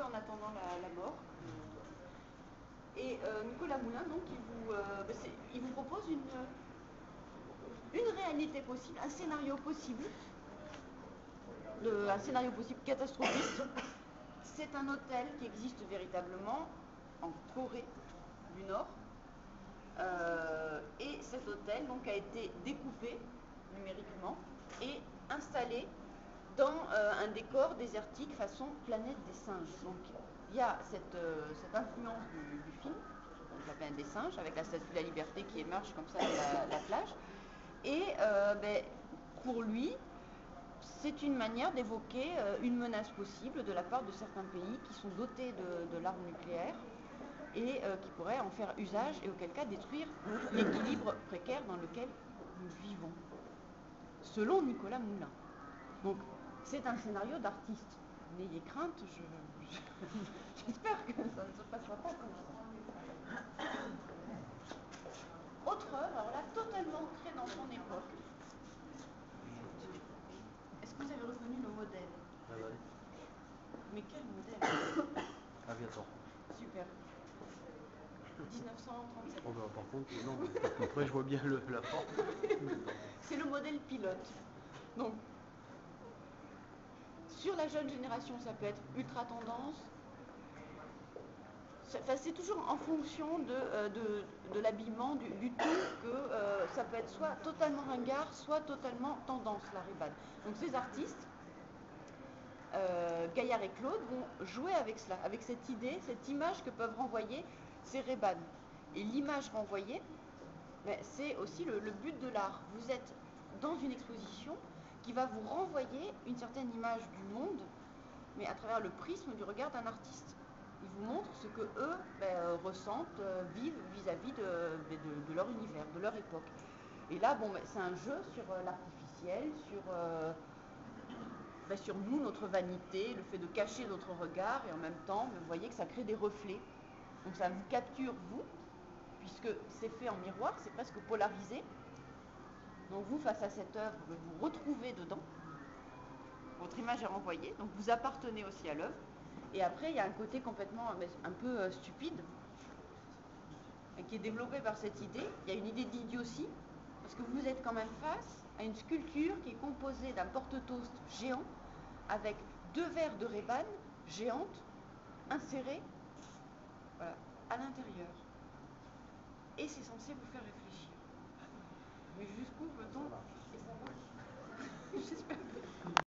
en attendant la mort. Et Nicolas Moulin, donc, il vous propose une réalité possible, un scénario possible, un scénario possible catastrophiste. C'est un hôtel qui existe véritablement en Corée du Nord. Et cet hôtel donc, a été découpé numériquement et installé dans un décor désertique façon planète des singes. Donc il y a cette influence du film, donc la planète des singes, avec la statue de la liberté qui émerge comme ça de la plage. Et pour lui, c'est une manière d'évoquer une menace possible de la part de certains pays qui sont dotés de l'arme nucléaire et qui pourraient en faire usage et auquel cas détruire l'équilibre précaire dans lequel nous vivons. Selon Nicolas Moulin. Donc c'est un scénario d'artiste. N'ayez crainte, j'espère que ça ne se passera pas comme ça. Autre œuvre, alors là, totalement ancrée dans son époque. Est-ce que vous avez reconnu le modèle? Ah ouais. Mais quel modèle? Aviator. Super. 1937. Oh bah, par contre, non. Après, je vois bien la forme. C'est le modèle pilote. Donc, sur la jeune génération, ça peut être ultra tendance. C'est toujours en fonction de l'habillement, du tout, que ça peut être soit totalement ringard, soit totalement tendance, la Ray-Ban. Donc ces artistes, Gaillard et Claude, vont jouer avec cela, avec cette idée, cette image que peuvent renvoyer ces Ray-Ban. Et l'image renvoyée, c'est aussi le but de l'art. Vous êtes dans une exposition qui va vous renvoyer une certaine image du monde, mais à travers le prisme du regard d'un artiste. Ils vous montrent ce que eux ressentent, vivent vis-à-vis de leur univers, de leur époque. Et là, c'est un jeu sur l'artificiel, sur nous, notre vanité, le fait de cacher notre regard, et en même temps, vous voyez que ça crée des reflets. Donc ça vous capture, vous, puisque c'est fait en miroir, c'est presque polarisé. Donc vous, face à cette œuvre, vous vous retrouvez dedans. Votre image est renvoyée, donc vous appartenez aussi à l'œuvre. Et après, il y a un côté complètement un peu stupide, qui est développé par cette idée. Il y a une idée d'idiotie, parce que vous êtes quand même face à une sculpture qui est composée d'un porte-toast géant, avec 2 verres de Ray-Ban géantes, insérées à l'intérieur. Et c'est censé vous faire réfléchir. Mais jusqu'où peut-on